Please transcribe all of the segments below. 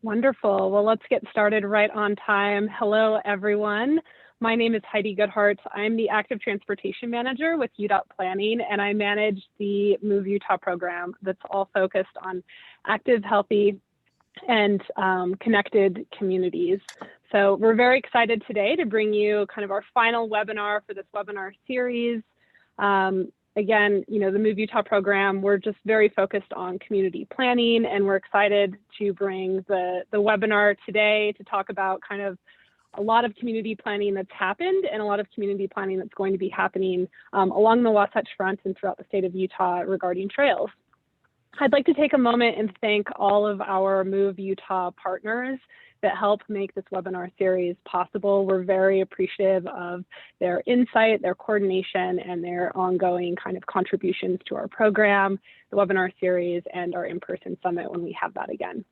Wonderful. Well, let's get started right on time. Hello, everyone. My name is Heidi Goodhart. I'm the Active Transportation Manager with UDOT Planning, and I manage the Move Utah program that's all focused on active, healthy, and connected communities. So we're very excited today to bring you kind of our final webinar for this webinar series. Again, you know, the Move Utah program, we're just very focused on community planning, and we're excited to bring the webinar today to talk about kind of a lot of community planning that's happened and a lot of community planning that's going to be happening along the Wasatch Front and throughout the state of Utah regarding trails. I'd like to take a moment and thank all of our Move Utah partners that help make this webinar series possible. We're very appreciative of their insight, their coordination, and their ongoing kind of contributions to our program, the webinar series, and our in-person summit when we have that again.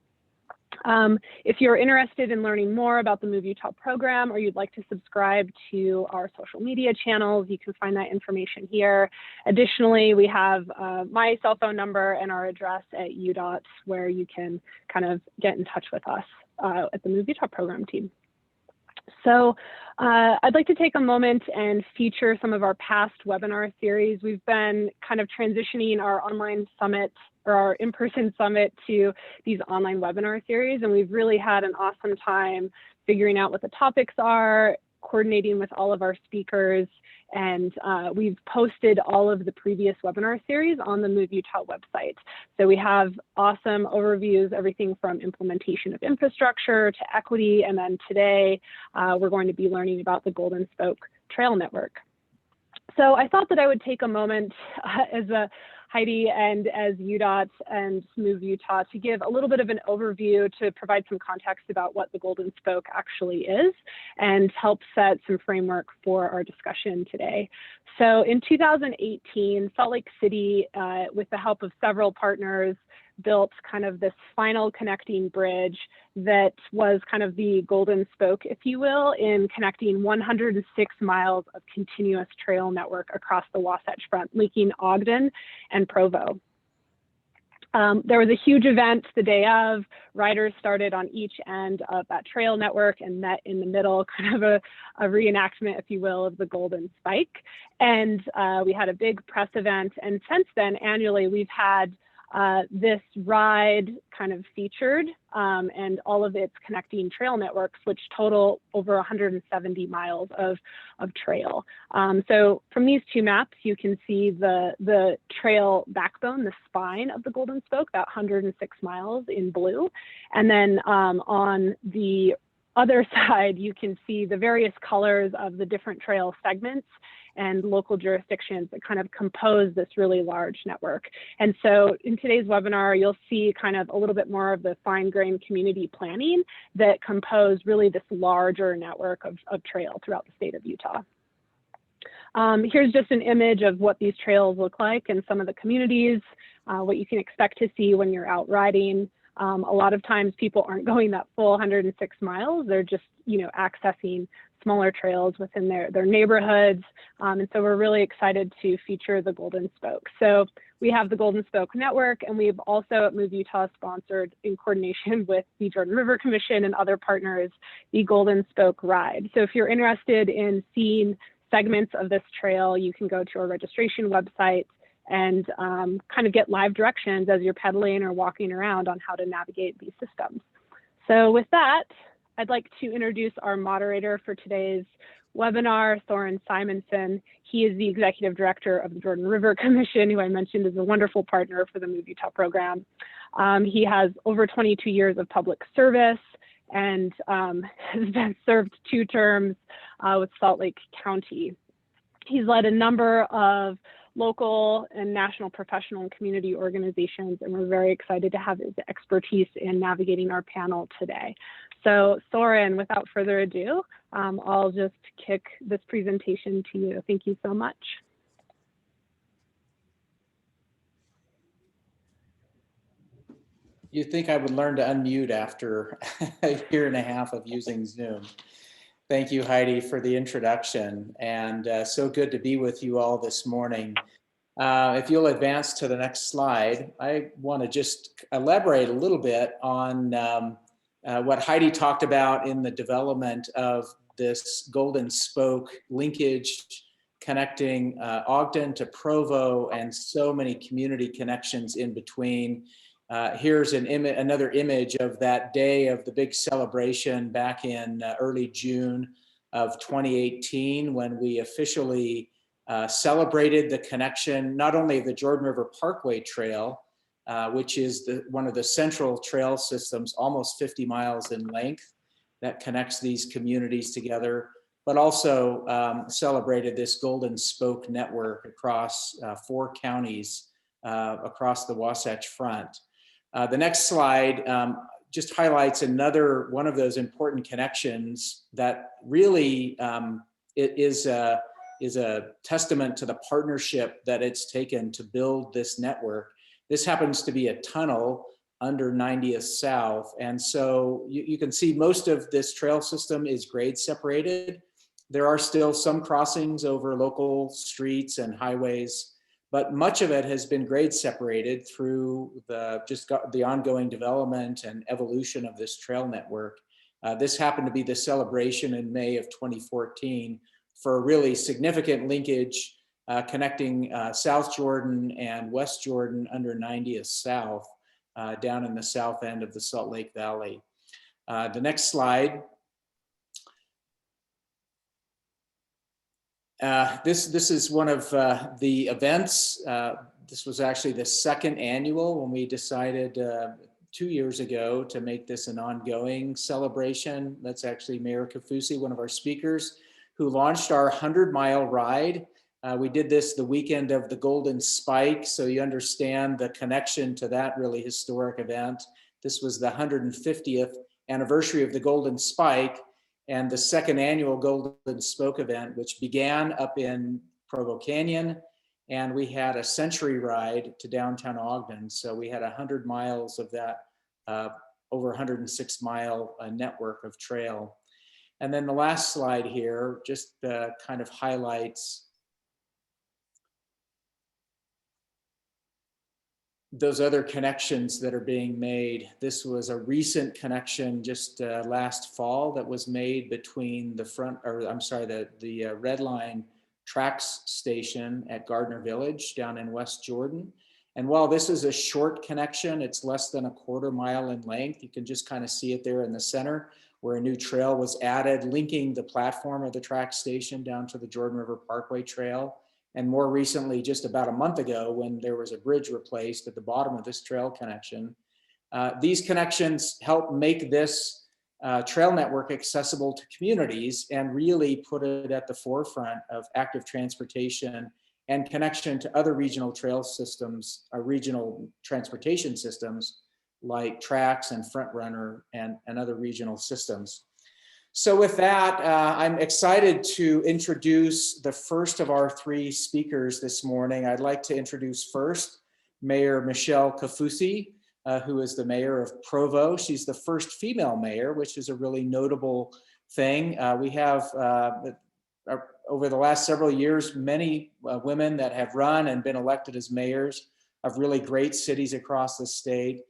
If you're interested in learning more about the Move Utah program, or you'd like to subscribe to our social media channels, you can find that information here. Additionally, we have my cell phone number and our address at UDOT, where you can kind of get in touch with us at the Move Utah program team. So I'd like to take a moment and feature some of our past webinar series. We've been kind of transitioning our online summit or our in-person summit to these online webinar series, and we've really had an awesome time figuring out what the topics are, coordinating with all of our speakers, and we've posted all of the previous webinar series on the Move Utah website. So we have awesome overviews, everything from implementation of infrastructure to equity, and then today we're going to be learning about the Golden Spoke Trail Network. So I thought that I would take a moment as a Heidi and as UDOT and Move Utah to give a little bit of an overview to provide some context about what the Golden Spoke actually is and help set some framework for our discussion today. So in 2018, Salt Lake City, with the help of several partners, built kind of this final connecting bridge that was kind of the golden spoke, if you will, in connecting 106 miles of continuous trail network across the Wasatch Front, linking Ogden and Provo. There was a huge event the day of. Riders started on each end of that trail network and met in the middle, kind of a reenactment, if you will, of the Golden Spike. And we had a big press event. And since then, annually, we've had this ride kind of featured and all of its connecting trail networks, which total over 170 miles of trail. So from these two maps, you can see the trail backbone, the spine of the Golden Spoke, about 106 miles in blue. And then on the other side, you can see the various colors of the different trail segments and local jurisdictions that kind of compose this really large network. And so in today's webinar, you'll see kind of a little bit more of the fine-grained community planning that compose really this larger network of trail throughout the state of Utah. Here's just an image of what these trails look like in some of the communities, what you can expect to see when you're out riding. A lot of times people aren't going that full 106 miles. They're just, you know, accessing smaller trails within their neighborhoods. And so we're really excited to feature the Golden Spoke. So we have the Golden Spoke Network, and we've also at Move Utah sponsored, in coordination with the Jordan River Commission and other partners, the Golden Spoke Ride. So if you're interested in seeing segments of this trail, you can go to our registration website and kind of get live directions as you're pedaling or walking around on how to navigate these systems. So with that, I'd like to introduce our moderator for today's webinar, Thorin Simonson. He is the Executive Director of the Jordan River Commission, who I mentioned is a wonderful partner for the Move Utah program. He has over 22 years of public service and has been served 2 terms with Salt Lake County. He's led a number of local and national professional and community organizations, and we're very excited to have his expertise in navigating our panel today. So Thorin, without further ado, I'll just kick this presentation to you. Thank you so much. You'd think I would learn to unmute after a year and a half of using Zoom. Thank you, Heidi, for the introduction, and so good to be with you all this morning. If you'll advance to the next slide, I want to just elaborate a little bit on what Heidi talked about in the development of this golden spoke linkage connecting Ogden to Provo and so many community connections in between. Here's another image of that day of the big celebration back in early June of 2018, when we officially celebrated the connection, not only of the Jordan River Parkway Trail, which is one of the central trail systems, almost 50 miles in length, that connects these communities together, but also celebrated this golden spoke network across 4 counties across the Wasatch Front. The next slide just highlights another one of those important connections that really is a testament to the partnership that it's taken to build this network. This happens to be a tunnel under 90th South. And so you can see most of this trail system is grade separated. There are still some crossings over local streets and highways, but much of it has been grade separated through the ongoing development and evolution of this trail network. This happened to be the celebration in May of 2014 for a really significant linkage connecting South Jordan and West Jordan under 90th South down in the south end of the Salt Lake Valley. The next slide. This is one of the events. This was actually the second annual when we decided 2 years ago to make this an ongoing celebration. That's actually Mayor Kafusi, one of our speakers, who launched our 100-mile ride. We did this the weekend of the Golden Spike, so you understand the connection to that really historic event. This was the 150th anniversary of the Golden Spike and the second annual Golden Spoke event, which began up in Provo Canyon, and we had a century ride to downtown Ogden. So we had 100 miles of that over 106-mile network of trail. And then the last slide here just kind of highlights those other connections that are being made. This was a recent connection just last fall that was made between the Red Line Tracks station at Gardner Village down in West Jordan. And while this is a short connection, it's less than a quarter mile in length. You can just kind of see it there in the center where a new trail was added, linking the platform of the track station down to the Jordan River Parkway Trail. And more recently, just about a month ago, when there was a bridge replaced at the bottom of this trail connection. These connections help make this trail network accessible to communities and really put it at the forefront of active transportation and connection to other regional trail systems, regional transportation systems like Trax and Front Runner and other regional systems. So with that, I'm excited to introduce the first of our 3 speakers this morning. I'd like to introduce first Mayor Michelle Kafusi, who is the mayor of Provo. She's the first female mayor, which is a really notable thing. We have, over the last several years, many women that have run and been elected as mayors of really great cities across the state.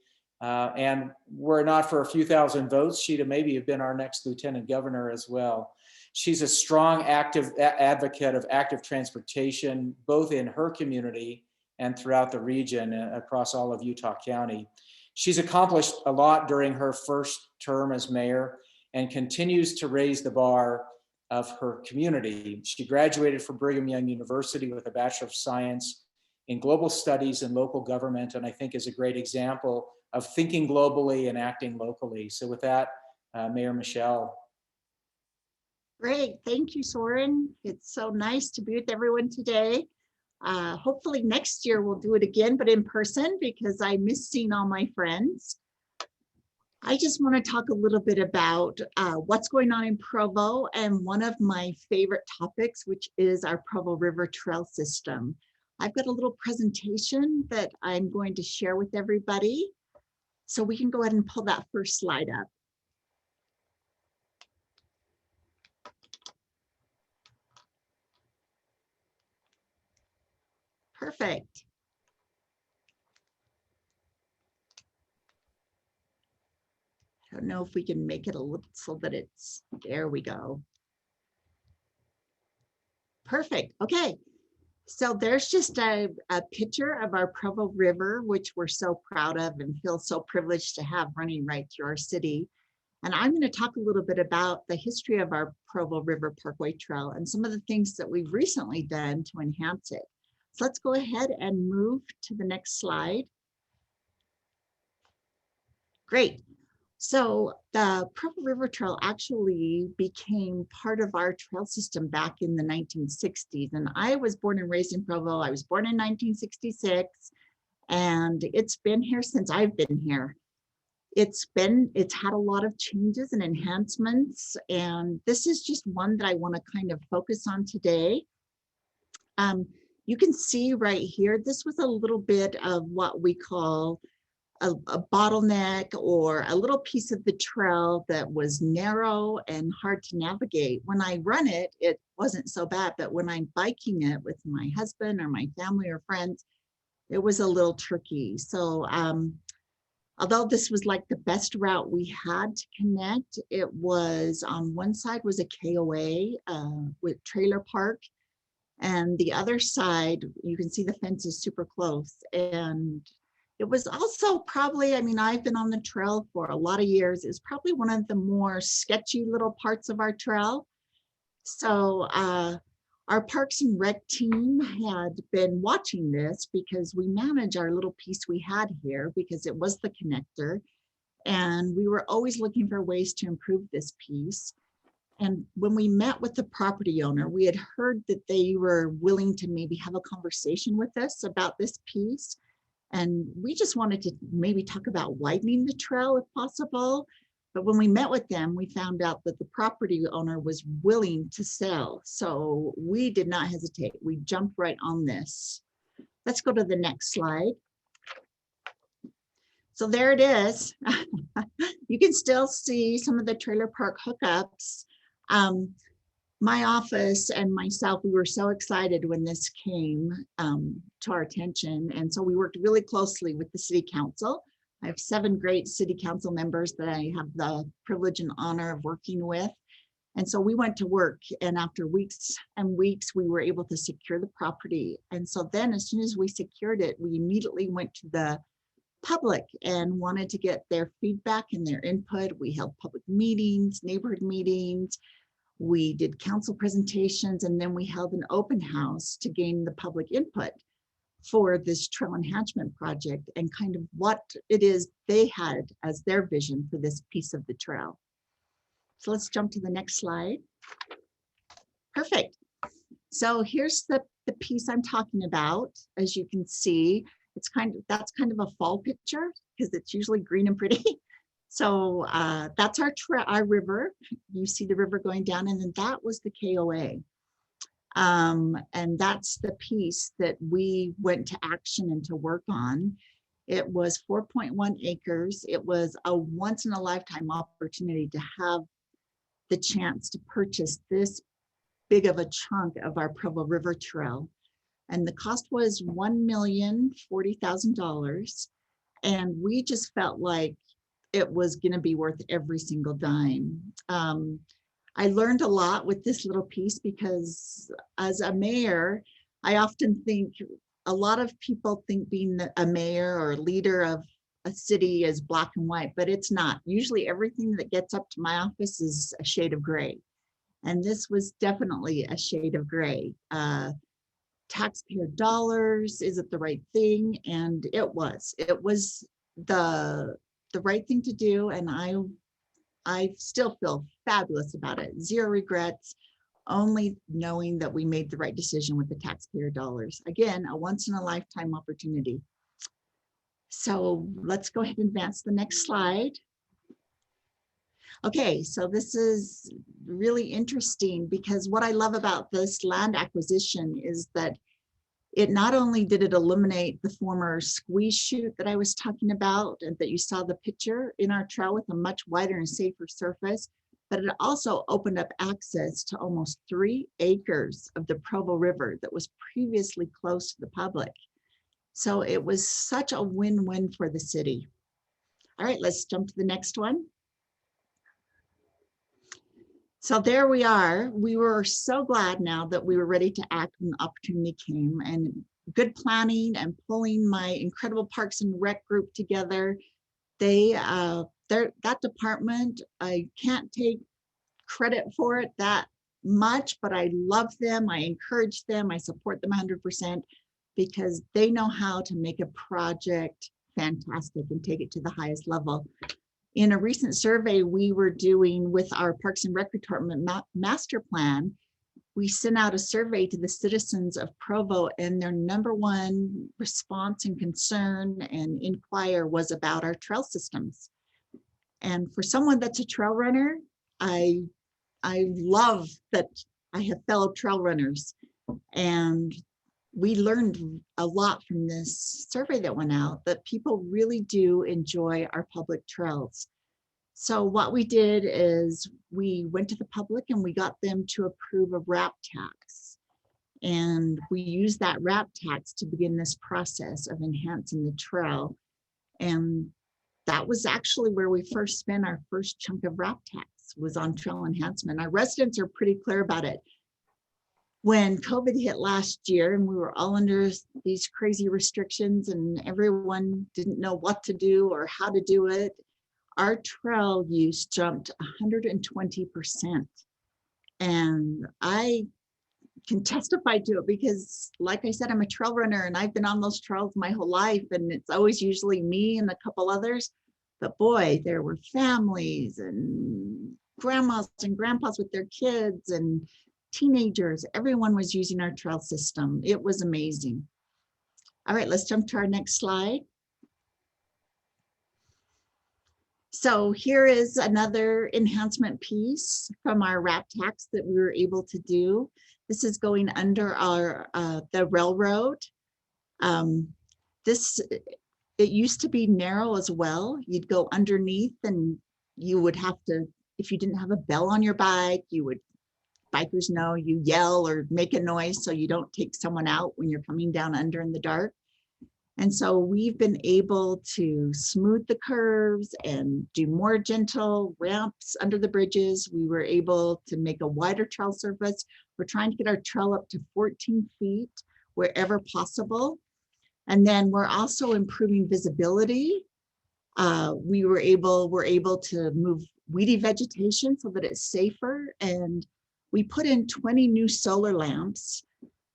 And were it not for a few thousand votes, she'd have maybe have been our next lieutenant governor as well. She's a strong advocate of active transportation, both in her community and throughout the region across all of Utah County. She's accomplished a lot during her first term as mayor and continues to raise the bar of her community. She graduated from Brigham Young University with a Bachelor of Science in Global Studies and Local Government, and I think is a great example of thinking globally and acting locally. So with that, Mayor Michelle. Great, thank you, Soren. It's so nice to be with everyone today. Hopefully next year we'll do it again, but in person, because I miss seeing all my friends. I just want to talk a little bit about what's going on in Provo and one of my favorite topics, which is our Provo River Trail System. I've got a little presentation that I'm going to share with everybody. So we can go ahead and pull that first slide up. Perfect. I don't know if we can make it a little so that it's, there we go. Perfect. Okay. So there's just a picture of our Provo River, which we're so proud of and feel so privileged to have running right through our city. And I'm going to talk a little bit about the history of our Provo River Parkway Trail and some of the things that we've recently done to enhance it. So let's go ahead and move to the next slide. Great. So the Provo River Trail actually became part of our trail system back in the 1960s. And I was born and raised in Provo. I was born in 1966, and it's been here since I've been here. It's had a lot of changes and enhancements, and this is just one that I want to kind of focus on today. You can see right here, this was a little bit of what we call a bottleneck, or a little piece of the trail that was narrow and hard to navigate. When I run it, it wasn't so bad, but when I'm biking it with my husband or my family or friends, it was a little tricky. So although this was like the best route we had to connect, it was on one side was a KOA with trailer park, and the other side, you can see the fence is super close. And it was also probably, I mean, I've been on the trail for a lot of years. It's probably one of the more sketchy little parts of our trail. So our Parks and Rec team had been watching this because we manage our little piece we had here because it was the connector. And we were always looking for ways to improve this piece. And when we met with the property owner, we had heard that they were willing to maybe have a conversation with us about this piece. And we just wanted to maybe talk about widening the trail if possible. But when we met with them, we found out that the property owner was willing to sell. So we did not hesitate. We jumped right on this. Let's go to the next slide. So there it is. You can still see some of the trailer park hookups. My office and myself, we were so excited when this came to our attention. And so we worked really closely with the city council. I have 7 great city council members that I have the privilege and honor of working with. And so we went to work, and after weeks and weeks, we were able to secure the property. And so then as soon as we secured it, we immediately went to the public and wanted to get their feedback and their input. We held public meetings, neighborhood meetings. We did council presentations, and then we held an open house to gain the public input for this trail enhancement project and kind of what it is they had as their vision for this piece of the trail. So let's jump to the next slide. Perfect. So here's the piece I'm talking about. As you can see, that's kind of a fall picture because it's usually green and pretty. So that's our river. You see the river going down, and then that was the KOA. And that's the piece that we went to action and to work on. It was 4.1 acres. It was a once in a lifetime opportunity to have the chance to purchase this big of a chunk of our Provo River Trail. And the cost was $1,040,000. And we just felt like it was going to be worth every single dime. I learned a lot with this little piece because as a mayor, I often think a lot of people think being a mayor or a leader of a city is black and white, but it's not. Usually everything that gets up to my office is a shade of gray. And this was definitely a shade of gray. Taxpayer dollars, is it the right thing? And it was the right thing to do. And I still feel fabulous about it. 0 regrets, only knowing that we made the right decision with the taxpayer dollars. Again, a once in a lifetime opportunity. So let's go ahead and advance the next slide. Okay, so this is really interesting because what I love about this land acquisition is that it not only did it eliminate the former squeeze chute that I was talking about and that you saw the picture in our trail with a much wider and safer surface, but it also opened up access to almost 3 acres of the Provo River that was previously closed to the public. So it was such a win-win for the city. All right, let's jump to the next one. So there we are. We were so glad now that we were ready to act when the opportunity came, and good planning and pulling my incredible Parks and Rec group together. That department, I can't take credit for it that much, but I love them. I encourage them. I support them 100% because they know how to make a project fantastic and take it to the highest level. In a recent survey we were doing with our Parks and Rec Department master plan, we sent out a survey to the citizens of Provo, and their #1 response and concern and inquire was about our trail systems. And for someone that's a trail runner, I love that I have fellow trail runners, and we learned a lot from this survey that went out, that people really do enjoy our public trails. So what we did is we went to the public and we got them to approve a wrap tax. And we used that wrap tax to begin this process of enhancing the trail. And that was actually where we first spent our first chunk of wrap tax, was on trail enhancement. Our residents are pretty clear about it. When COVID hit last year and we were all under these crazy restrictions and everyone didn't know what to do or how to do it, our trail use jumped 120%. And I can testify to it because, like I said, I'm a trail runner and I've been on those trails my whole life, and it's always usually me and a couple others. But boy, there were families and grandmas and grandpas with their kids and teenagers. Everyone was using our trail system. It was amazing. All right, let's jump to our next slide. So here is another enhancement piece from our wrap tax that we were able to do. This is going under our the railroad. It used to be narrow as well. You'd go underneath and you would have to, if you didn't have a bell on your bike, bikers know you yell or make a noise so you don't take someone out when you're coming down under in the dark. And so we've been able to smooth the curves and do more gentle ramps under the bridges. We were able to make a wider trail surface. We're trying to get our trail up to 14 feet wherever possible. And then we're also improving visibility. We're able to move weedy vegetation so that it's safer. And we put in 20 new solar lamps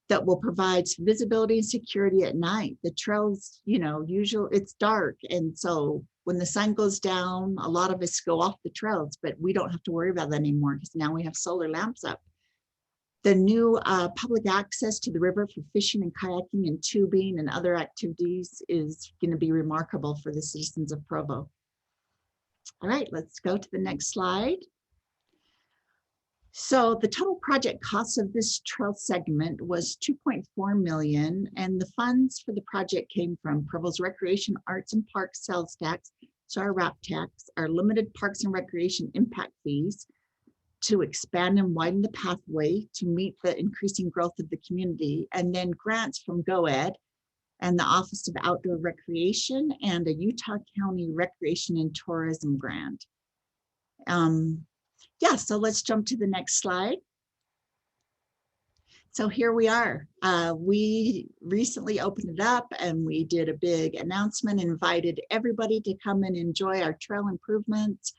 that will provide visibility and security at night. The trails, usually it's dark. And so when the sun goes down, a lot of us go off the trails, but we don't have to worry about that anymore because now we have solar lamps up. The new public access to the river for fishing and kayaking and tubing and other activities is going to be remarkable for the citizens of Provo. All right, let's go to the next slide. So the total project cost of this trail segment was $2.4 million, and the funds for the project came from Provo's Recreation, Arts, and Parks sales tax, so our wrap tax, our limited Parks and Recreation impact fees to expand and widen the pathway to meet the increasing growth of the community, and then grants from GoEd and the Office of Outdoor Recreation and a Utah County Recreation and Tourism grant. Yeah, so let's jump to the next slide. So here we are. We recently opened it up and we did a big announcement, invited everybody to come and enjoy our trail improvements.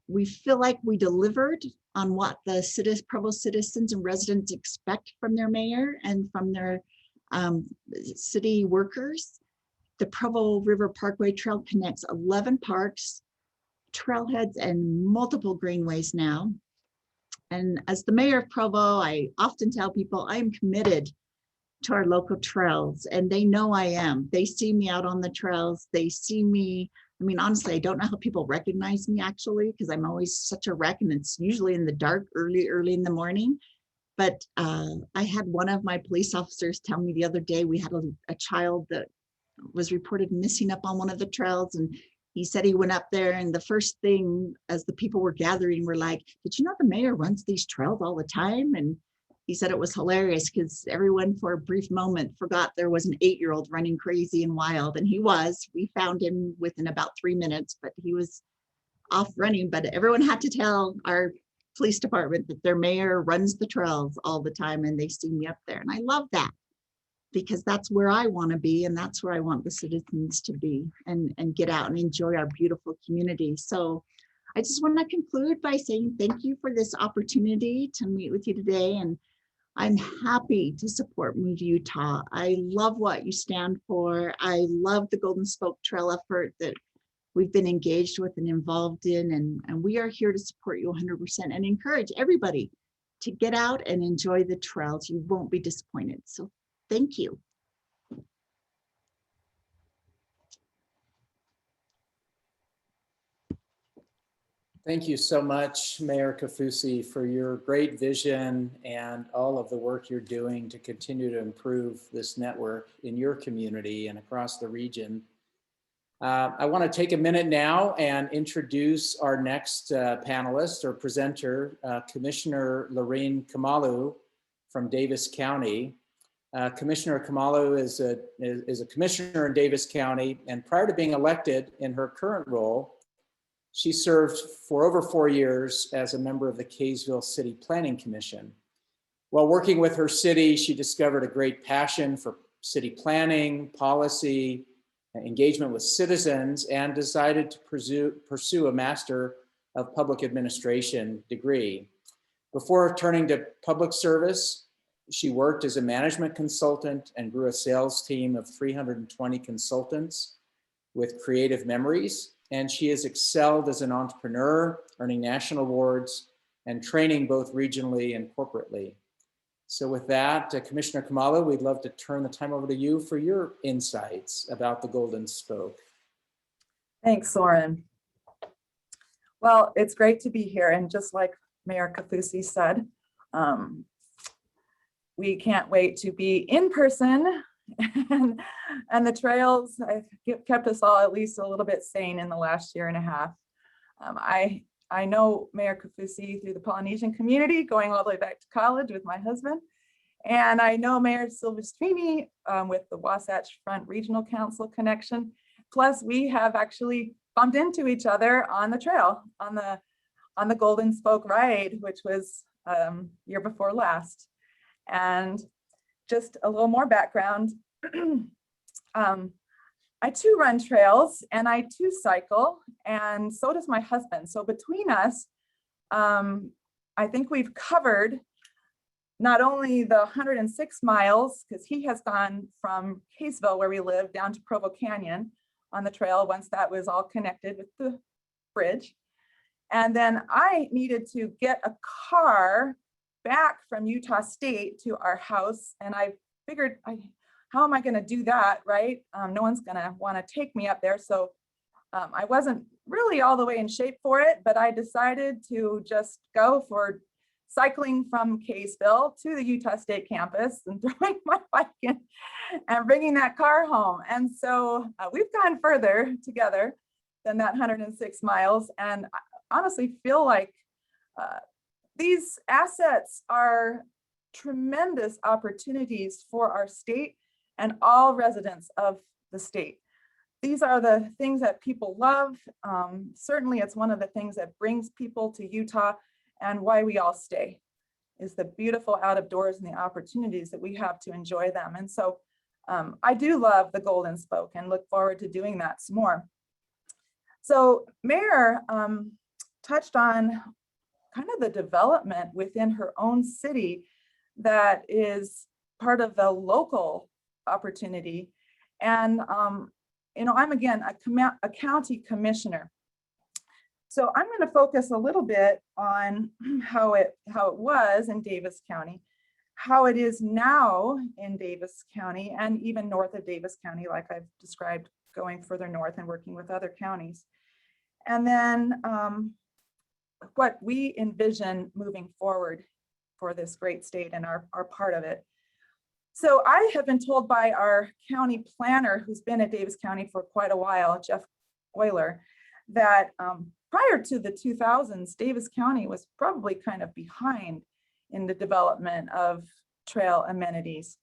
We feel like we delivered on what the Provo citizens and residents expect from their mayor and from their city workers. The Provo River Parkway Trail connects 11 parks, trailheads, and multiple greenways now. And as the mayor of Provo, I often tell people I am committed to our local trails, and they know I am. They see me out on the trails. They see me. I mean, honestly, I don't know how people recognize me actually, because I'm always such a wreck, and it's usually in the dark, early in the morning. But I had one of my police officers tell me the other day, we had a child that was reported missing up on one of the trails, and he said he went up there, and the first thing as the people were gathering were like, did you know the mayor runs these trails all the time? And he said it was hilarious because everyone for a brief moment forgot there was an 8-year-old running crazy and wild, and he was. We found him within about 3 minutes, but he was off running. But everyone had to tell our police department that their mayor runs the trails all the time and they see me up there. And I love that because that's where I want to be and that's where I want the citizens to be and get out and enjoy our beautiful community. So I just want to conclude by saying thank you for this opportunity to meet with you today. And I'm happy to support Move Utah. I love what you stand for. I love the Golden Spoke Trail effort that we've been engaged with and involved in, and we are here to support you 100% and encourage everybody to get out and enjoy the trails. You won't be disappointed. So thank you. Thank you so much, Mayor Kaufusi, for your great vision and all of the work you're doing to continue to improve this network in your community and across the region. I want to take a minute now and introduce our next panelist or presenter, Commissioner Lorraine Kamalu from Davis County. Commissioner Kamalu is a commissioner in Davis County, and prior to being elected in her current role, she served for over 4 years as a member of the Kaysville City Planning Commission. While working with her city, she discovered a great passion for city planning, policy, engagement with citizens, and decided to pursue a Master of Public Administration degree. Before turning to public service, she worked as a management consultant and grew a sales team of 320 consultants with creative memories. And she has excelled as an entrepreneur, earning national awards and training both regionally and corporately. So with that, Commissioner Kamalu, we'd love to turn the time over to you for your insights about the Golden Spoke. Thanks, Soren. Well, it's great to be here. And just like Mayor Kaufusi said, we can't wait to be in person. And the trails have kept us all at least a little bit sane in the last year and a half. I know Mayor Kaufusi through the Polynesian community, going all the way back to college with my husband. And I know Mayor Silvestrini with the Wasatch Front Regional Council connection. Plus, we have actually bumped into each other on the trail, on the Golden Spoke ride, which was year before last. And just a little more background. I too run trails and I too cycle, and so does my husband. So between us, I think we've covered not only the 106 miles, because he has gone from Kaysville, where we live, down to Provo Canyon on the trail once that was all connected with the bridge. And then I needed to get a car back from Utah State to our house. And I figured, how am I going to do that, right? No one's going to want to take me up there. So I wasn't really all the way in shape for it, but I decided to just go for cycling from Kaysville to the Utah State campus and throwing my bike in and bringing that car home. And so we've gone further together than that 106 miles. And I honestly feel like these assets are tremendous opportunities for our state and all residents of the state. These are the things that people love. Certainly it's one of the things that brings people to Utah and why we all stay, is the beautiful out of doors and the opportunities that we have to enjoy them. And so I do love the Golden Spoke and look forward to doing that some more. So Mayor touched on kind of the development within her own city that is part of the local opportunity. And you know, I'm again a county commissioner. So I'm going to focus a little bit on how it was in Davis County, how it is now in Davis County, and even north of Davis County, like I've described, going further north and working with other counties. And then what we envision moving forward for this great state and our part of it. So I have been told by our county planner, who's been at Davis County for quite a while, Jeff Euler, that prior to the 2000s, Davis County was probably kind of behind in the development of trail amenities.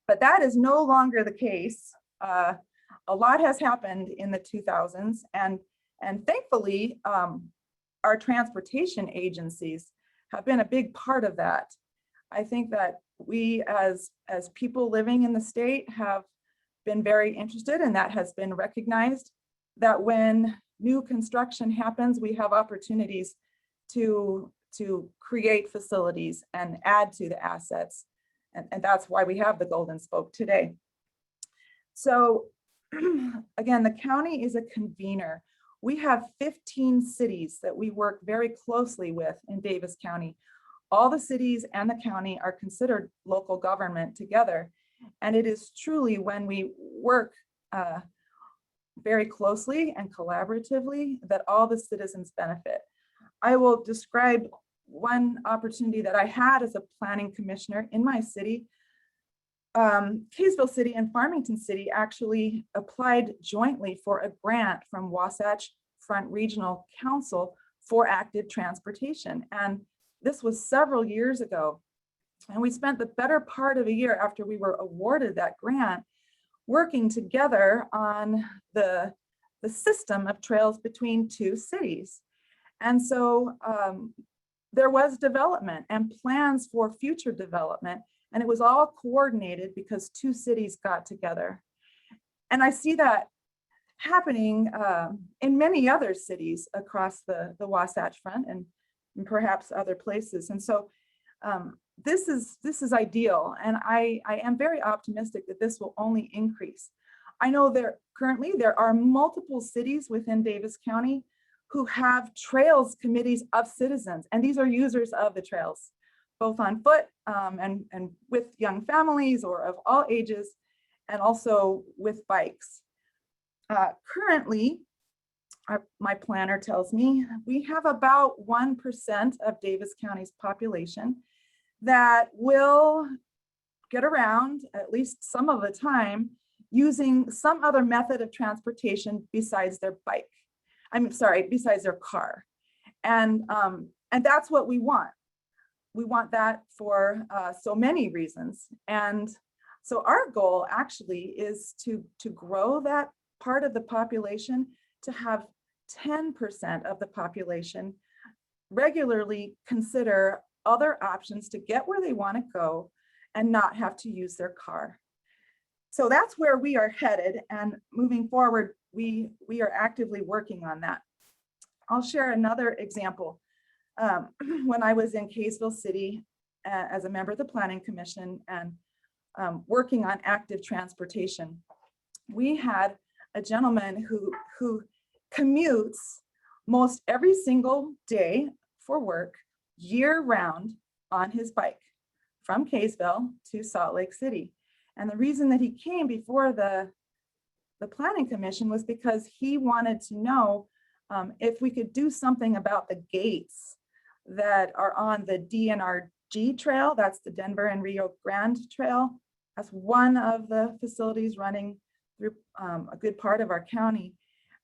But that is no longer the case. A lot has happened in the 2000s, and thankfully, our transportation agencies have been a big part of that. I think that we as people living in the state have been very interested, and that has been recognized, that when new construction happens, we have opportunities to create facilities and add to the assets. And that's why we have the Golden Spoke today. So again, the county is a convener. We have 15 cities that we work very closely with in Davis County. All the cities and the county are considered local government together. And it is truly when we work very closely and collaboratively that all the citizens benefit. I will describe one opportunity that I had as a planning commissioner in my city. Kaysville City and Farmington City actually applied jointly for a grant from Wasatch Front Regional Council for active transportation. And this was several years ago. And we spent the better part of a year after we were awarded that grant working together on the system of trails between two cities. And so there was development and plans for future development, and it was all coordinated because two cities got together. And I see that happening in many other cities across the Wasatch Front and perhaps other places. And so this is ideal, and I am very optimistic that this will only increase. I know currently there are multiple cities within Davis County who have trails committees of citizens, and these are users of the trails, both on foot and with young families or of all ages, and also with bikes. Currently, my planner tells me we have about 1% of Davis County's population that will get around at least some of the time using some other method of transportation besides their bike. Besides their car. And that's what we want. We want that for so many reasons. And so our goal actually is to grow that part of the population to have 10% of the population regularly consider other options to get where they want to go and not have to use their car. So that's where we are headed, and moving forward, we are actively working on that. I'll share another example. When I was in Kaysville City as a member of the Planning Commission and working on active transportation, we had a gentleman who commutes most every single day for work year-round on his bike from Kaysville to Salt Lake City. And the reason that he came before the Planning Commission was because he wanted to know if we could do something about the gates that are on the DNRG trail. That's the Denver and Rio Grande Trail. That's one of the facilities running through a good part of our county.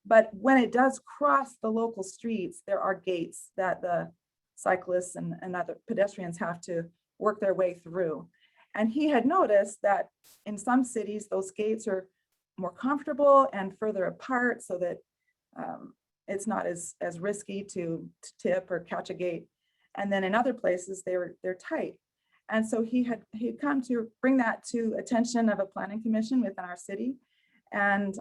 But when it does cross the local streets, there are gates that the cyclists and other pedestrians have to work their way through. And he had noticed that in some cities, those gates are more comfortable and further apart so that it's not as risky to tip or catch a gate. And then in other places, they're tight. And so he'd come to bring that to attention of a planning commission within our city, and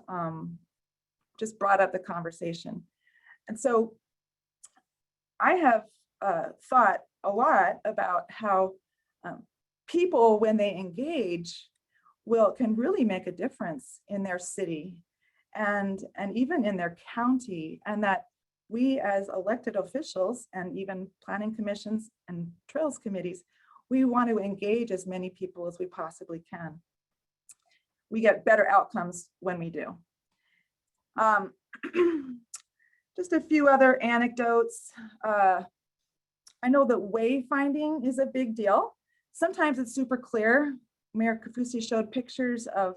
just brought up the conversation. And so I have thought a lot about how people, when they engage, can really make a difference in their city and even in their county, and that we as elected officials and even planning commissions and trails committees, we want to engage as many people as we possibly can. We get better outcomes when we do. Just a few other anecdotes. I know that wayfinding is a big deal. Sometimes it's super clear. Mayor Kafusi showed pictures of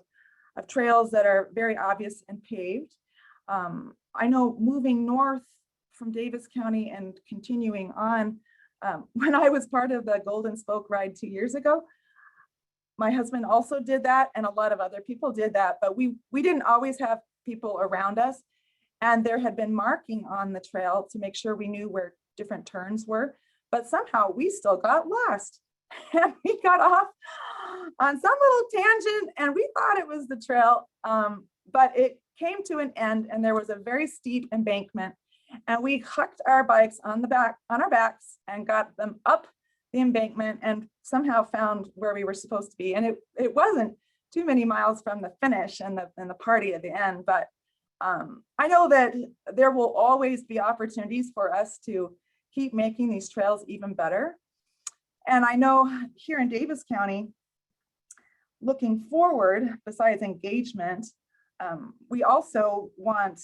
trails that are very obvious and paved. I know moving north from Davis County and continuing on, when I was part of the Golden Spoke ride 2 years ago, my husband also did that, and a lot of other people did that, but we didn't always have people around us. And there had been marking on the trail to make sure we knew where different turns were, but somehow we still got lost. And we got off on some little tangent and we thought it was the trail, but it came to an end and there was a very steep embankment, and we hooked our bikes on our backs and got them up the embankment and somehow found where we were supposed to be. And it wasn't too many miles from the finish and the party at the end, but I know that there will always be opportunities for us to keep making these trails even better. And I know here in Davis County, looking forward, besides engagement, we also want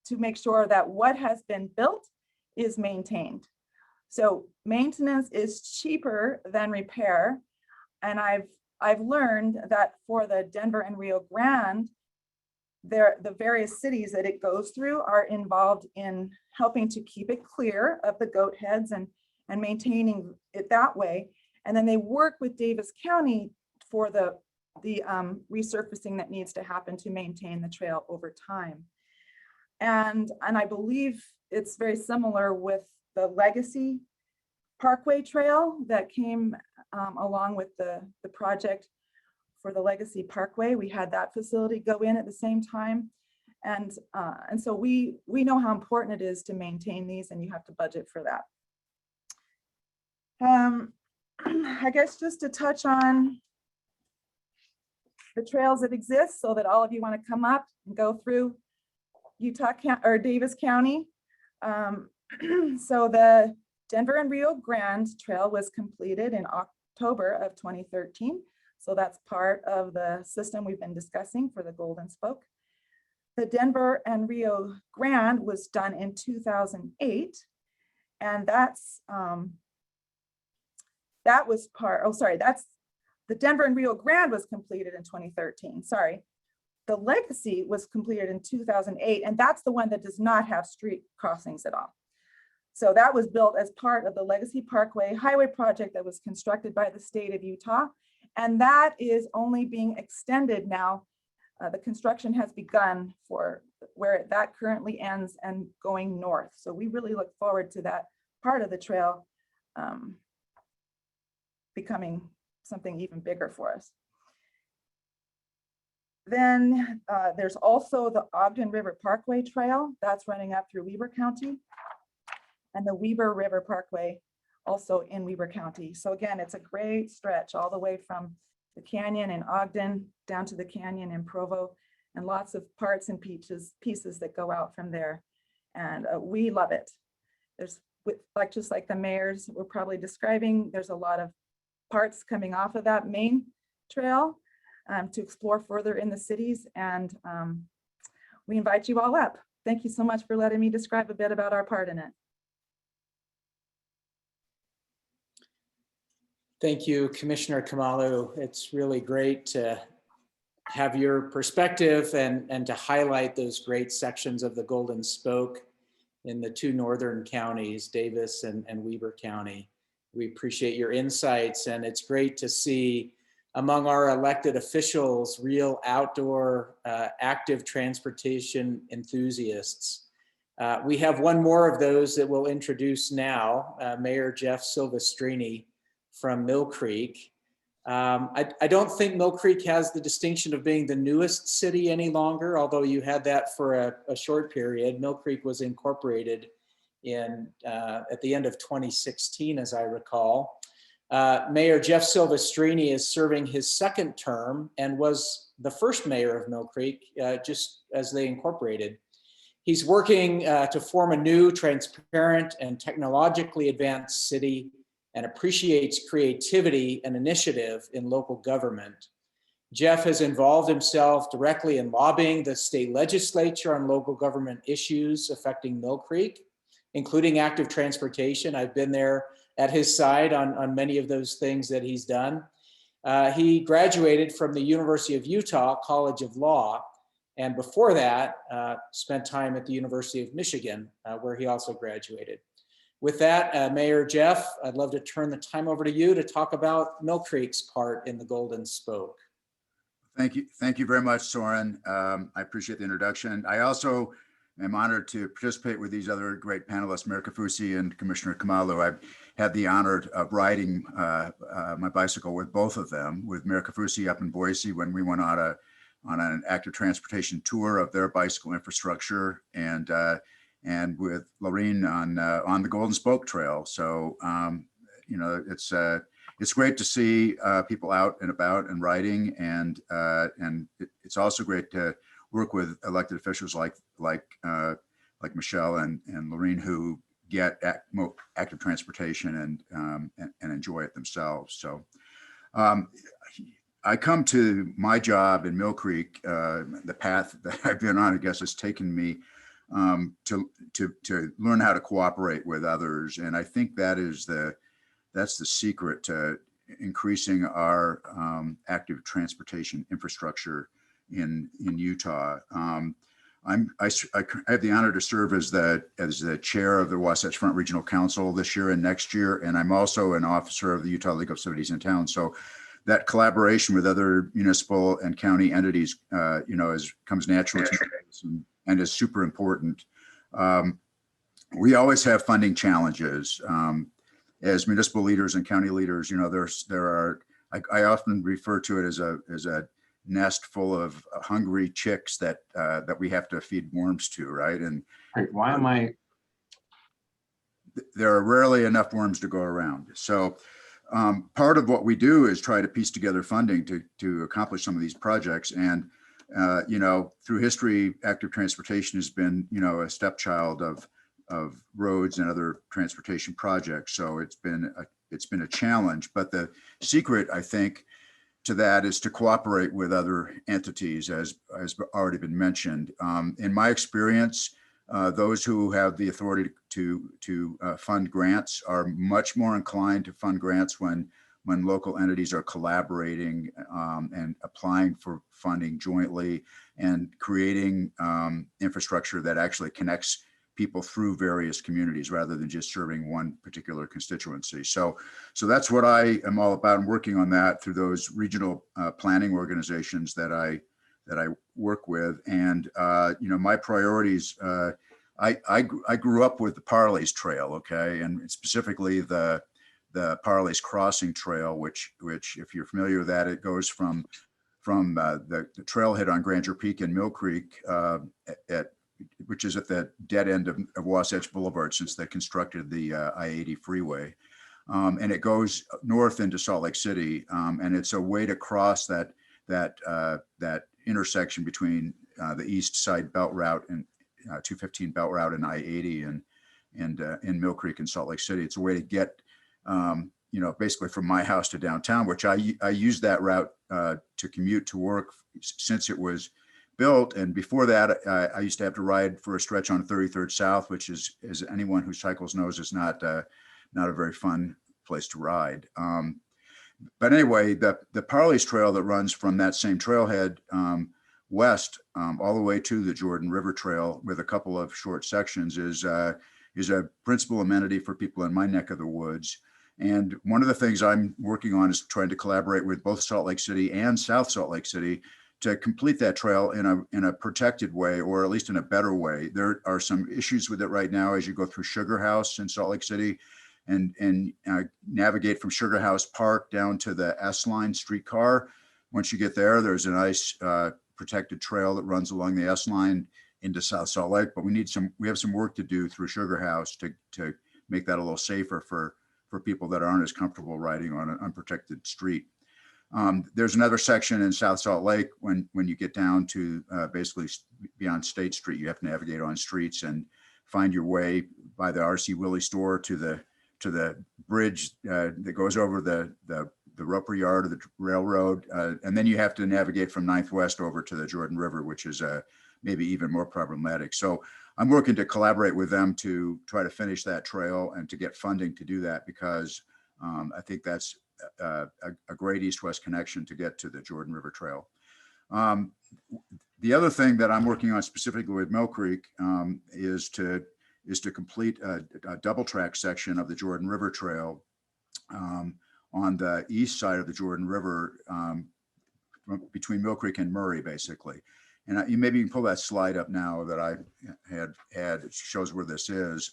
to make sure that what has been built is maintained. So maintenance is cheaper than repair. And I've learned that for the Denver and Rio Grande, the various cities that it goes through are involved in helping to keep it clear of the goat heads and maintaining it that way. And then they work with Davis County for the resurfacing that needs to happen to maintain the trail over time. And I believe it's very similar with the legacy Parkway Trail that came along with the project for the legacy Parkway. We had that facility go in at the same time. And so we know how important it is to maintain these, and you have to budget for that. I guess just to touch on the trails that exist so that all of you want to come up and go through Utah or Davis County. So the Denver and Rio Grande Trail was completed in October of 2013. So that's part of the system we've been discussing for the Golden Spoke. The Denver and Rio Grande was done in 2008. And that's the Denver and Rio Grande was completed in 2013, sorry. The legacy was completed in 2008, and that's the one that does not have street crossings at all. So that was built as part of the Legacy Parkway Highway project that was constructed by the state of Utah. And that is only being extended now. The construction has begun for where that currently ends and going north. So we really look forward to that part of the trail becoming something even bigger for us. Then there's also the Ogden River Parkway Trail that's running up through Weber County, and the Weber River Parkway also in Weber County. So again, it's a great stretch all the way from the canyon in Ogden down to the canyon in Provo, and lots of parts and pieces that go out from there. And we love it. There's just like the mayor's we're probably describing, there's a lot of parts coming off of that main trail to explore further in the cities, and we invite you all up. Thank you so much for letting me describe a bit about our part in it. Thank you, Commissioner Kamalu. It's really great to have your perspective and to highlight those great sections of the Golden Spoke in the two northern counties, Davis and Weber County. We appreciate your insights, and it's great to see among our elected officials real outdoor active transportation enthusiasts. We have one more of those that we'll introduce now, Mayor Jeff Silvestrini from Mill Creek. I don't think Mill Creek has the distinction of being the newest city any longer, although you had that for a short period. Mill Creek was incorporated at the end of 2016, as I recall. Mayor Jeff Silvestrini is serving his second term and was the first mayor of Mill Creek just as they incorporated. He's working to form a new, transparent, and technologically advanced city, and appreciates creativity and initiative in local government. Jeff has involved himself directly in lobbying the state legislature on local government issues affecting Mill Creek, including active transportation. I've been there at his side on many of those things that he's done. He graduated from the University of Utah College of Law, and before that, spent time at the University of Michigan, where he also graduated. With that, Mayor Jeff, I'd love to turn the time over to you to talk about Mill Creek's part in the Golden Spoke. Thank you very much, Soren. I appreciate the introduction. I also am honored to participate with these other great panelists, Mayor Kafusi and Commissioner Kamalu. I've had the honor of riding my bicycle with both of them, with Mayor Kafusi up in Boise when we went on an active transportation tour of their bicycle infrastructure, and with Lorene on the Golden Spoke Trail. So it's great to see people out and about and riding, and it's also great to work with elected officials like Michelle and Lorene, who get active transportation and enjoy it themselves. So I come to my job in Mill Creek, the path that I've been on, I guess, has taken me to learn how to cooperate with others. And I think that's the secret to increasing our active transportation infrastructure in Utah. I have the honor to serve as the chair of the Wasatch Front Regional Council this year and next year, and I'm also an officer of the Utah League of Cities and Towns. So that collaboration with other municipal and county entities, comes naturally to me and is super important. We always have funding challenges. As municipal leaders and county leaders, I often refer to it as a nest full of hungry chicks that we have to feed worms to, right? And why am I? There are rarely enough worms to go around. So part of what we do is try to piece together funding to accomplish some of these projects. And through history, active transportation has been a stepchild of roads and other transportation projects. So it's been a challenge. But the secret, I think, to that is to cooperate with other entities, as already been mentioned. In my experience, those who have the authority to fund grants are much more inclined to fund grants when local entities are collaborating and applying for funding jointly and creating infrastructure that actually connects people through various communities rather than just serving one particular constituency. So that's what I am all about. I'm working on that through those regional planning organizations that I work with. And my priorities, I grew up with the Parleys Trail, okay, and specifically the Parleys Crossing Trail, which if you're familiar with that, it goes from the trailhead on Grandeur Peak in Mill Creek which is at the dead end of Wasatch Boulevard since they constructed the I-80 freeway. And it goes north into Salt Lake City. And it's a way to cross that intersection between the east side belt route and 215 belt route and I-80 and in Mill Creek and Salt Lake City. It's a way to get, basically from my house to downtown, which I use that route to commute to work since it was built. And before that, I used to have to ride for a stretch on 33rd South, which is, as anyone who cycles knows, is not a very fun place to ride. But anyway, the Parleys Trail that runs from that same trailhead west all the way to the Jordan River Trail with a couple of short sections is a principal amenity for people in my neck of the woods. And one of the things I'm working on is trying to collaborate with both Salt Lake City and South Salt Lake City to complete that trail in a protected way, or at least in a better way. There are some issues with it right now as you go through Sugar House in Salt Lake City and navigate from Sugar House Park down to the S-Line streetcar. Once you get there, there's a nice protected trail that runs along the S-Line into South Salt Lake, but we have some work to do through Sugar House to make that a little safer for people that aren't as comfortable riding on an unprotected street. There's another section in South Salt Lake when you get down to basically beyond State Street. You have to navigate on streets and find your way by the R.C. Willey store to the bridge that goes over the Roper Yard of the railroad. And then you have to navigate from 9th West over to the Jordan River, which is maybe even more problematic. So I'm working to collaborate with them to try to finish that trail and to get funding to do that, because I think that's a great east-west connection to get to the Jordan River Trail. The other thing that I'm working on specifically with Mill Creek is to complete a double track section of the Jordan River Trail on the east side of the Jordan River between Mill Creek and Murray, basically. And you maybe you can pull that slide up now that I had. It shows where this is.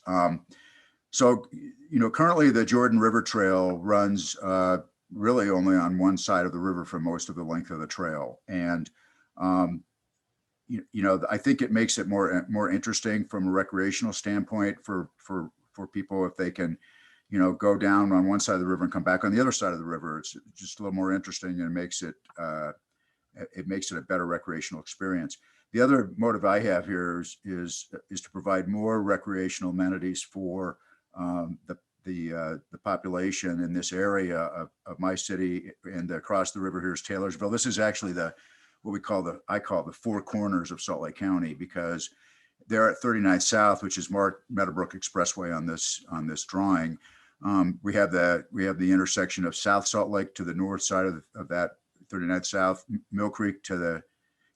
So, currently the Jordan River Trail runs really only on one side of the river for most of the length of the trail. And, I think it makes it more interesting from a recreational standpoint for people if they can, go down on one side of the river and come back on the other side of the river. It's just a little more interesting, and it makes it a better recreational experience. The other motive I have here is to provide more recreational amenities for the population in this area of my city, and across the river here is Taylorsville. This is actually what I call the four corners of Salt Lake County, because they're at 39th South, which is marked Meadowbrook Expressway on this drawing. We have the intersection of South Salt Lake to the north side of that 39th South, Mill Creek to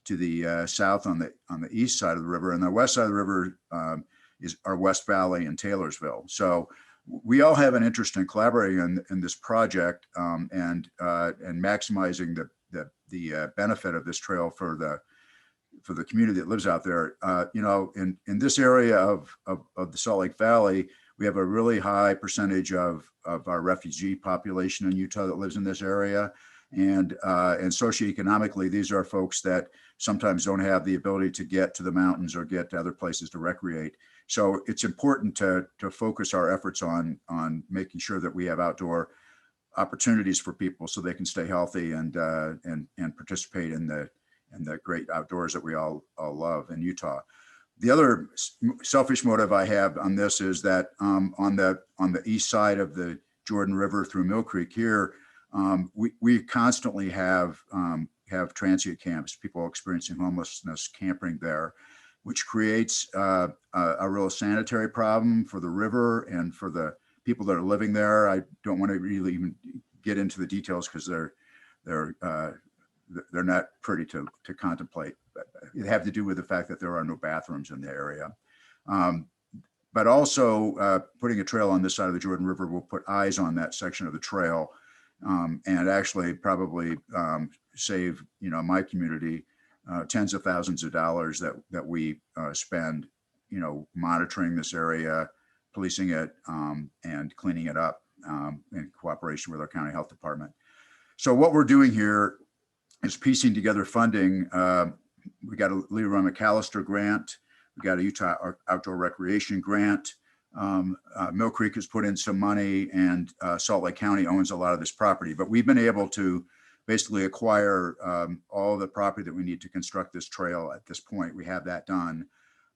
the south on the east side of the river, and the west side of the river is our West Valley and Taylorsville. So we all have an interest in collaborating in this project and maximizing the benefit of this trail for the community that lives out there. In this area of the Salt Lake Valley, we have a really high percentage of our refugee population in Utah that lives in this area. And socioeconomically, these are folks that sometimes don't have the ability to get to the mountains or get to other places to recreate. So it's important to focus our efforts on making sure that we have outdoor opportunities for people so they can stay healthy and participate in the great outdoors that we all love in Utah. The other selfish motive I have on this is that on the east side of the Jordan River through Mill Creek here, we constantly have transient camps, people experiencing homelessness camping there, which creates a real sanitary problem for the river and for the people that are living there. I don't want to really even get into the details because they're not pretty to contemplate. But it have to do with the fact that there are no bathrooms in the area. But also putting a trail on this side of the Jordan River will put eyes on that section of the trail and actually probably save my community tens of thousands of dollars that we spend monitoring this area, policing it, and cleaning it up in cooperation with our county health department. So what we're doing here is piecing together funding. We got a Leroy McAllister grant. We got a Utah Outdoor Recreation grant. Mill Creek has put in some money, and Salt Lake County owns a lot of this property. But we've been able to basically acquire all the property that we need to construct this trail at this point. We have that done.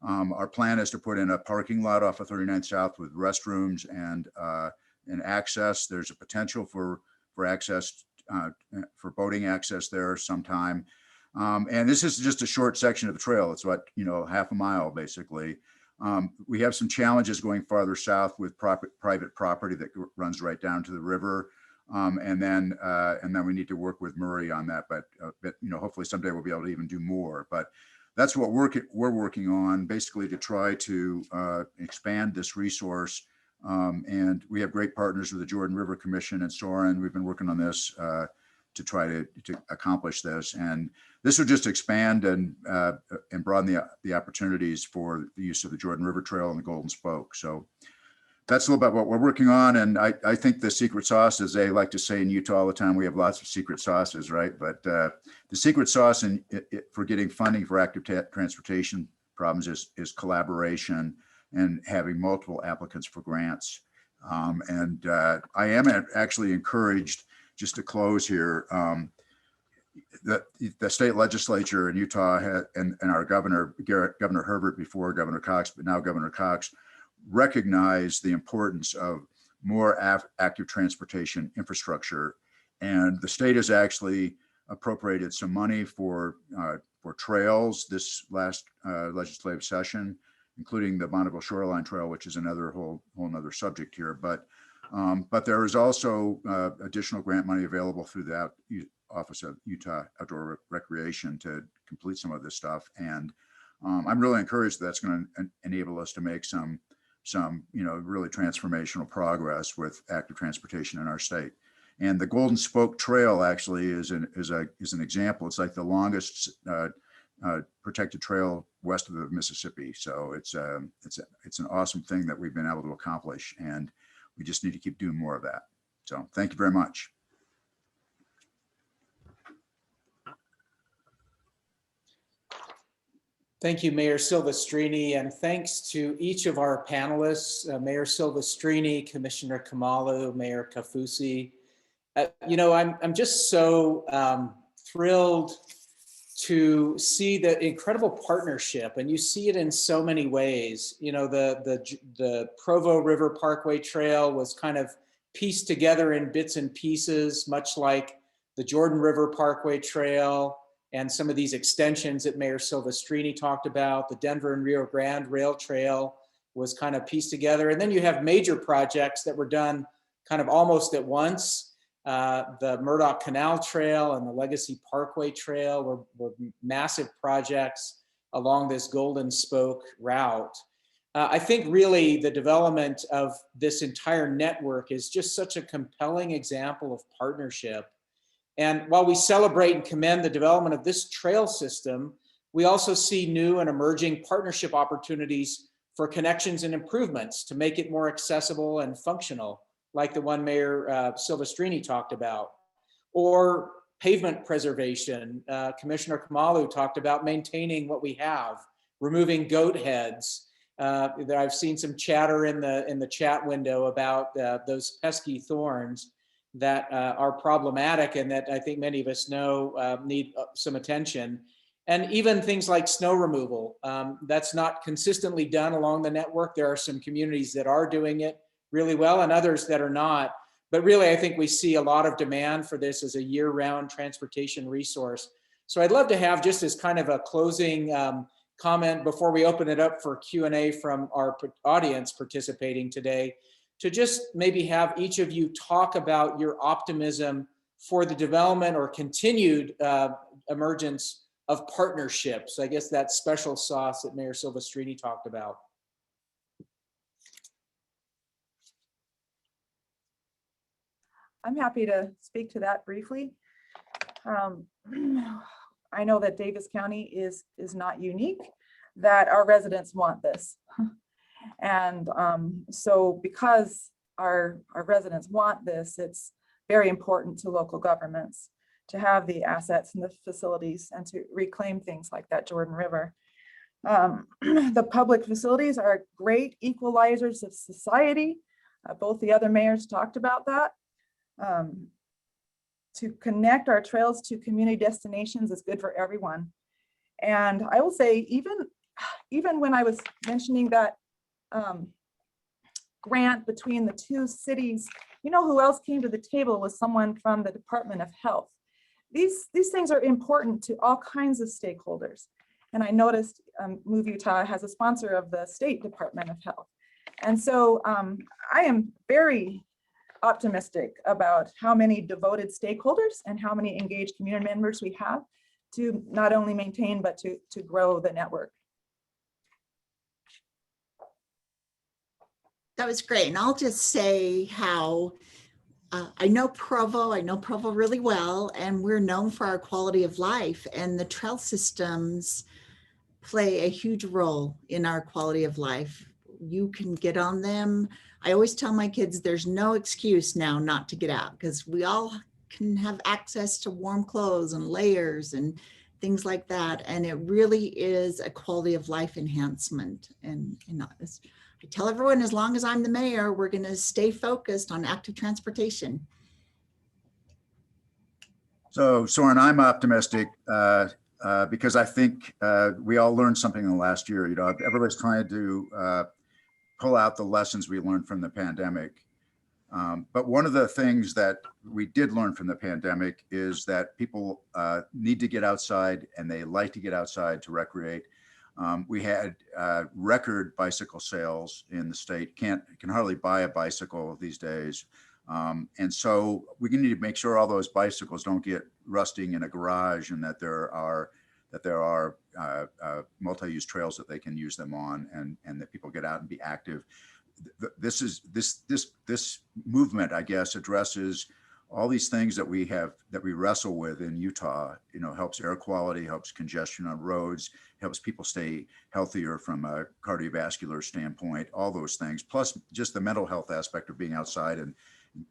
Our plan is to put in a parking lot off of 39th South with restrooms and access. There's a potential for access, for boating access there sometime. And this is just a short section of the trail. It's what, half a mile basically. We have some challenges going farther south with private property that runs right down to the river. And then we need to work with Murray on that, but hopefully someday we'll be able to even do more. But that's what we're working on, basically to try to expand this resource. And we have great partners with the Jordan River Commission and Shoreline. We've been working on this to try to accomplish this. And this would just expand and broaden the opportunities for the use of the Jordan River Trail and the Golden Spoke. So that's a little bit what we're working on. And I think the secret sauce, as they like to say in Utah all the time, we have lots of secret sauces, right? But the secret sauce for getting funding for active transportation problems is collaboration and having multiple applicants for grants. And I am actually encouraged, just to close here, that the state legislature in Utah and our Governor Herbert, before Governor Cox, but now Governor Cox, recognize the importance of more active transportation infrastructure. And the state has actually appropriated some money for trails this last legislative session, including the Bonneville Shoreline Trail, which is another whole nother subject here. But there is also additional grant money available through the Office of Utah Outdoor Recreation to complete some of this stuff. And I'm really encouraged that's going to enable us to make some really transformational progress with active transportation in our state. And the Golden Spoke Trail actually is an example. It's like the longest protected trail west of the Mississippi. So it's an awesome thing that we've been able to accomplish, and we just need to keep doing more of that. So thank you very much. Thank you, Mayor Silvestrini, and thanks to each of our panelists, Mayor Silvestrini, Commissioner Kamalu, Mayor Kafusi. You know, I'm just so thrilled to see the incredible partnership, and you see it in so many ways. You know, the Provo River Parkway Trail was kind of pieced together in bits and pieces, much like the Jordan River Parkway Trail and some of these extensions that Mayor Silvestrini talked about. The Denver and Rio Grande Rail Trail was kind of pieced together. And then you have major projects that were done kind of almost at once. The Murdoch Canal Trail and the Legacy Parkway Trail were massive projects along this Golden Spoke route. I think really the development of this entire network is just such a compelling example of partnership. And while we celebrate and commend the development of this trail system, we also see new and emerging partnership opportunities for connections and improvements to make it more accessible and functional, like the one Mayor Silvestrini talked about, or pavement preservation. Commissioner Kamalu talked about maintaining what we have, removing goat heads. I've seen some chatter in the chat window about those pesky thorns that are problematic and that I think many of us know need some attention. And even things like snow removal, that's not consistently done along the network. There are some communities that are doing it really well and others that are not. But really, I think we see a lot of demand for this as a year-round transportation resource. So I'd love to have, just as kind of a closing comment before we open it up for Q&A from our audience participating today, to just maybe have each of you talk about your optimism for the development or continued emergence of partnerships. I guess that special sauce that Mayor Silvestrini talked about. I'm happy to speak to that briefly. I know that Davis County is not unique, that our residents want this. And so because our residents want this, it's very important to local governments to have the assets and the facilities and to reclaim things like that Jordan River. The public facilities are great equalizers of society. Both the other mayors talked about that. To connect our trails to community destinations is good for everyone. And I will say, even when I was mentioning that grant between the two cities, you know who else came to the table was someone from the Department of Health. These things are important to all kinds of stakeholders. And I noticed Move Utah has a sponsor of the State Department of Health. And so I am very optimistic about how many devoted stakeholders and how many engaged community members we have to not only maintain, but to grow the network. That was great. And I'll just say how I know Provo really well, and we're known for our quality of life, and the trail systems play a huge role in our quality of life. You can get on them. I always tell my kids there's no excuse now not to get out, because we all can have access to warm clothes and layers and things like that. And it really is a quality of life enhancement. And I tell everyone, as long as I'm the mayor, we're going to stay focused on active transportation. So Soren, I'm optimistic because I think we all learned something in the last year. You know, everybody's trying to pull out the lessons we learned from the pandemic. But one of the things that we did learn from the pandemic is that people need to get outside, and they like to get outside to recreate. We had record bicycle sales in the state. Can hardly buy a bicycle these days. And so we need to make sure all those bicycles don't get rusting in a garage, and that there are multi-use trails that they can use them on, and that people get out and be active. This movement, I guess, addresses all these things that we wrestle with in Utah, helps air quality, helps congestion on roads, helps people stay healthier from a cardiovascular standpoint, all those things, plus just the mental health aspect of being outside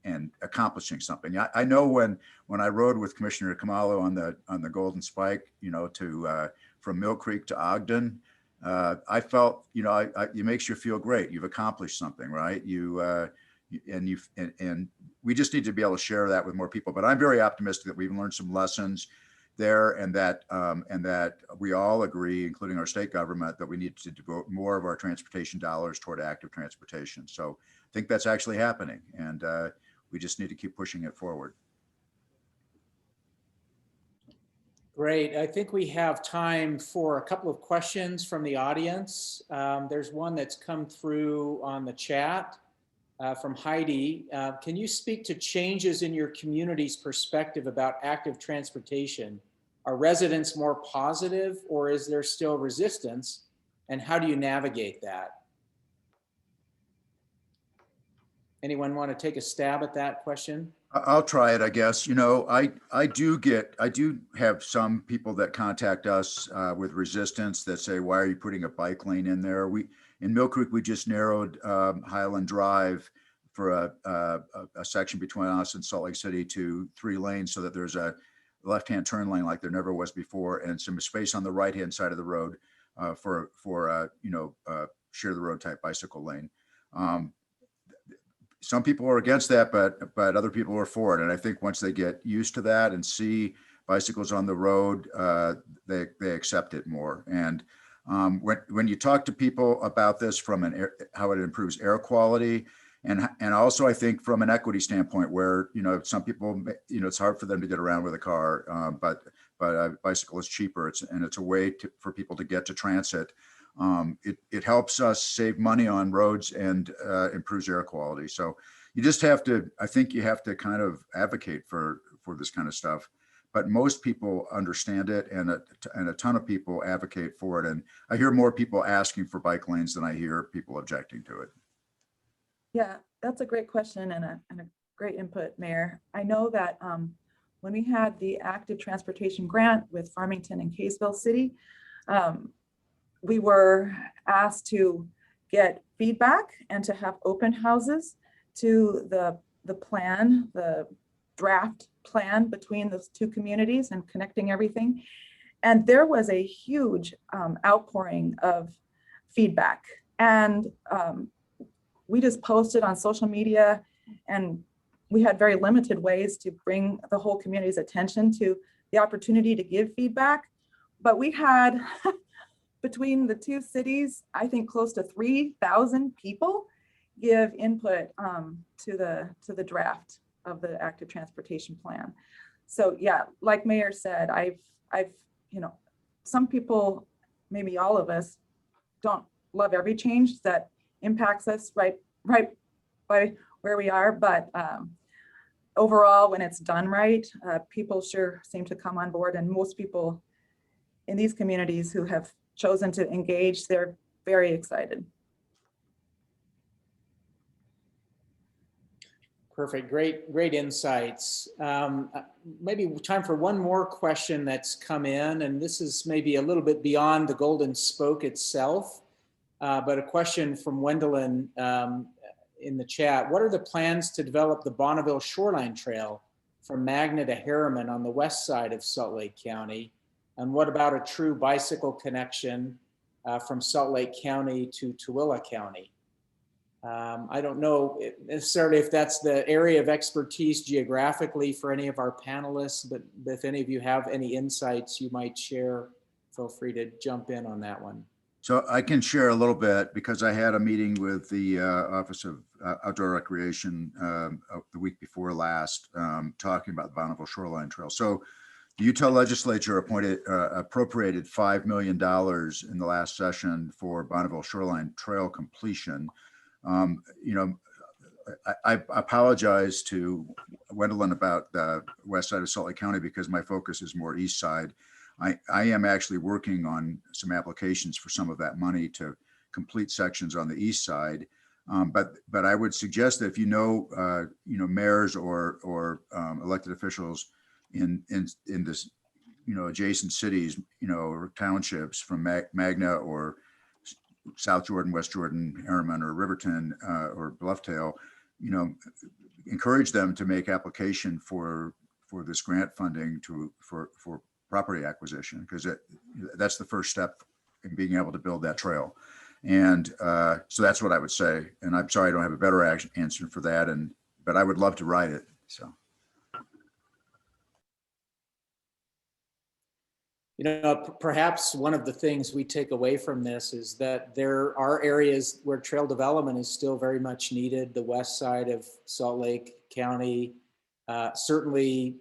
and accomplishing something. I know when I rode with Commissioner Kamalo on the Golden Spike, from Mill Creek to Ogden, I felt, it makes you feel great. You've accomplished something, right? And we just need to be able to share that with more people. But I'm very optimistic that we've learned some lessons there, and that we all agree, including our state government, that we need to devote more of our transportation dollars toward active transportation. So I think that's actually happening, and we just need to keep pushing it forward. Great. I think we have time for a couple of questions from the audience. There's one that's come through on the chat from Heidi. Can you speak to changes in your community's perspective about active transportation? Are residents more positive, or is there still resistance? And how do you navigate that? Anyone want to take a stab at that question? I'll try it, I guess. I do have some people that contact us with resistance that say, why are you putting a bike lane in there? In Mill Creek, we just narrowed Highland Drive for a section between us and Salt Lake City to 3 lanes, so that there's a left-hand turn lane like there never was before, and some space on the right-hand side of the road for share the road type bicycle lane. Some people are against that, but other people are for it. And I think once they get used to that and see bicycles on the road, they accept it more. And when you talk to people about this from how it improves air quality, and also I think from an equity standpoint, where some people, it's hard for them to get around with a car, but a bicycle is cheaper. And it's a way for people to get to transit. It helps us save money on roads and improves air quality. So you just have to, I think you have to kind of advocate for this kind of stuff. But most people understand it, and a ton of people advocate for it. And I hear more people asking for bike lanes than I hear people objecting to it. Yeah, that's a great question and a great input, Mayor. I know that when we had the active transportation grant with Farmington and Kaysville City, we were asked to get feedback and to have open houses to the plan, the draft plan between those two communities and connecting everything. And there was a huge outpouring of feedback. And we just posted on social media, and we had very limited ways to bring the whole community's attention to the opportunity to give feedback. But we had, between the two cities, I think close to 3,000 people give input to the draft of the active transportation plan. So yeah, like Mayor said, I've some people, maybe all of us, don't love every change that impacts us right by where we are, but overall, when it's done right, people sure seem to come on board, and most people in these communities who have chosen to engage, they're very excited. Perfect, great insights. Maybe time for one more question that's come in, and this is maybe a little bit beyond the Golden Spoke itself, but a question from Wendelin in the chat. What are the plans to develop the Bonneville Shoreline Trail from Magna to Harriman on the west side of Salt Lake County? And what about a true bicycle connection from Salt Lake County to Tooele County? I don't know necessarily if that's the area of expertise geographically for any of our panelists, but if any of you have any insights you might share, feel free to jump in on that one. So I can share a little bit, because I had a meeting with the Office of Outdoor Recreation the week before last, talking about the Bonneville Shoreline Trail. So the Utah legislature appropriated $5 million in the last session for Bonneville Shoreline Trail completion. I apologize to Wendelin about the west side of Salt Lake County, because my focus is more east side. I am actually working on some applications for some of that money to complete sections on the east side. But I would suggest that if you know mayors or elected officials in this adjacent cities, or townships from Magna or South Jordan, West Jordan, Harriman or Riverton or Blufftail, encourage them to make application for this grant funding for property acquisition, because that's the first step in being able to build that trail. And so that's what I would say. And I'm sorry I don't have a better answer for that. But I would love to ride it. So. Perhaps one of the things we take away from this is that there are areas where trail development is still very much needed. The west side of Salt Lake County, certainly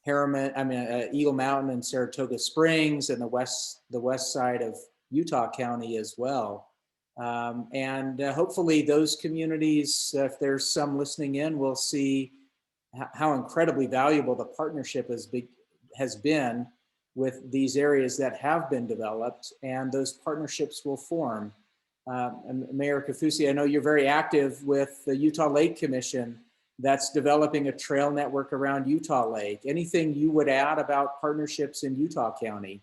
Harriman, Eagle Mountain and Saratoga Springs, and the west side of Utah County as well. And hopefully those communities, if there's some listening in, will see how incredibly valuable the partnership has been with these areas that have been developed, and those partnerships will form. And Mayor Kaufusi, I know you're very active with the Utah Lake Commission that's developing a trail network around Utah Lake. Anything you would add about partnerships in Utah County?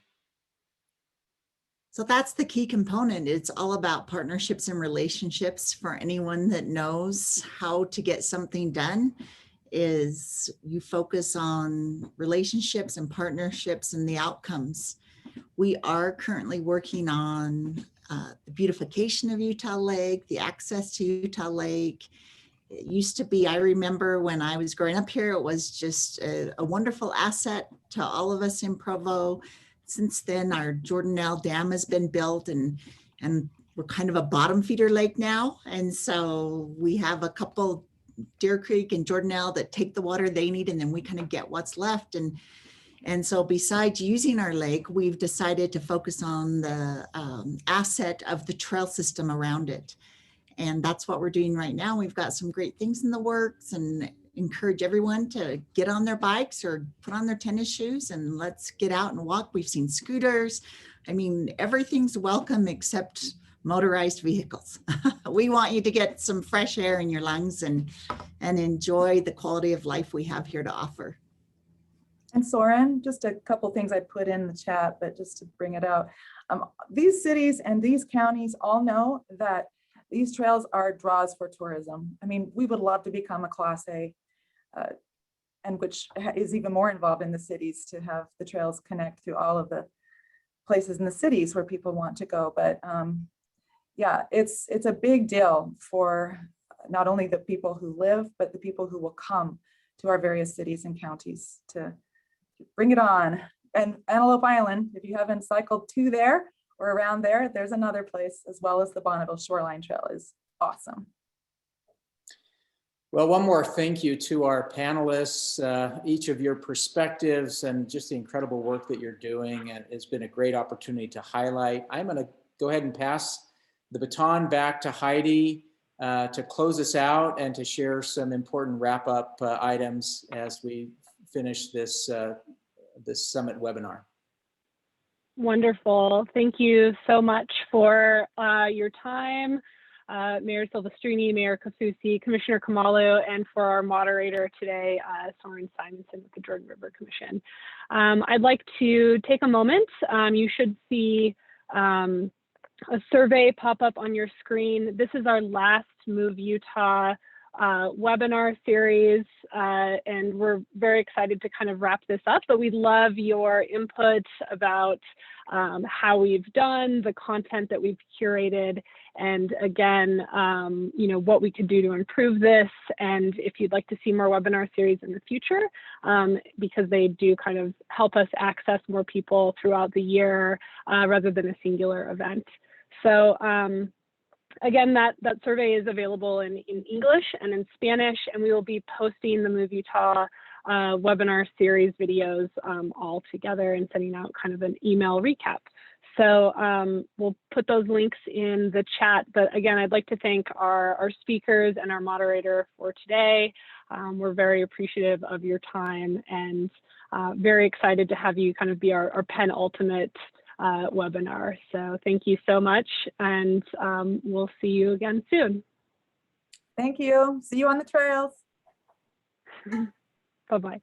So that's the key component. It's all about partnerships and relationships. For anyone that knows how to get something done, is you focus on relationships and partnerships and the outcomes. We are currently working on the beautification of Utah Lake, the access to Utah Lake. It used to be, I remember when I was growing up here, it was just a wonderful asset to all of us in Provo. Since then, our Jordanelle Dam has been built, and we're kind of a bottom feeder lake now. And so we have a couple, Deer Creek and Jordanelle, that take the water they need, and then we kind of get what's left. And so besides using our lake, we've decided to focus on the asset of the trail system around it. And that's what we're doing right now. We've got some great things in the works, and encourage everyone to get on their bikes or put on their tennis shoes and let's get out and walk. We've seen scooters. I mean, everything's welcome except motorized vehicles. We want you to get some fresh air in your lungs and enjoy the quality of life we have here to offer. And Soren, just a couple things I put in the chat, but just to bring it out. These cities and these counties all know that these trails are draws for tourism. I mean, we would love to become a Class A, and which is even more involved in the cities, to have the trails connect to all of the places in the cities where people want to go. But yeah, it's a big deal for not only the people who live, but the people who will come to our various cities and counties to bring it on. And Antelope Island, if you haven't cycled to there or around there, there's another place, as well as the Bonneville Shoreline Trail is awesome. Well, one more thank you to our panelists, each of your perspectives and just the incredible work that you're doing. And it's been a great opportunity to highlight. I'm going to go ahead and pass the baton back to Heidi to close us out and to share some important wrap-up items as we finish this, this summit webinar. Wonderful. Thank you so much for your time, Mayor Silvestrini, Mayor Kaufusi, Commissioner Khumalo, and for our moderator today, Soren Simonson with the Jordan River Commission. I'd like to take a moment. You should see a survey pop up on your screen. This is our last Move Utah webinar series, and we're very excited to kind of wrap this up, but we'd love your input about how we've done, the content that we've curated, and again, you know, what we could do to improve this, and if you'd like to see more webinar series in the future, because they do kind of help us access more people throughout the year rather than a singular event. So again, that survey is available in English and in Spanish, and we will be posting the Move Utah webinar series videos all together and sending out kind of an email recap. So we'll put those links in the chat. But again, I'd like to thank our speakers and our moderator for today. We're very appreciative of your time and very excited to have you kind of be our penultimate webinar. So thank you so much, and we'll see you again soon. Thank you. See you on the trails. Bye-bye.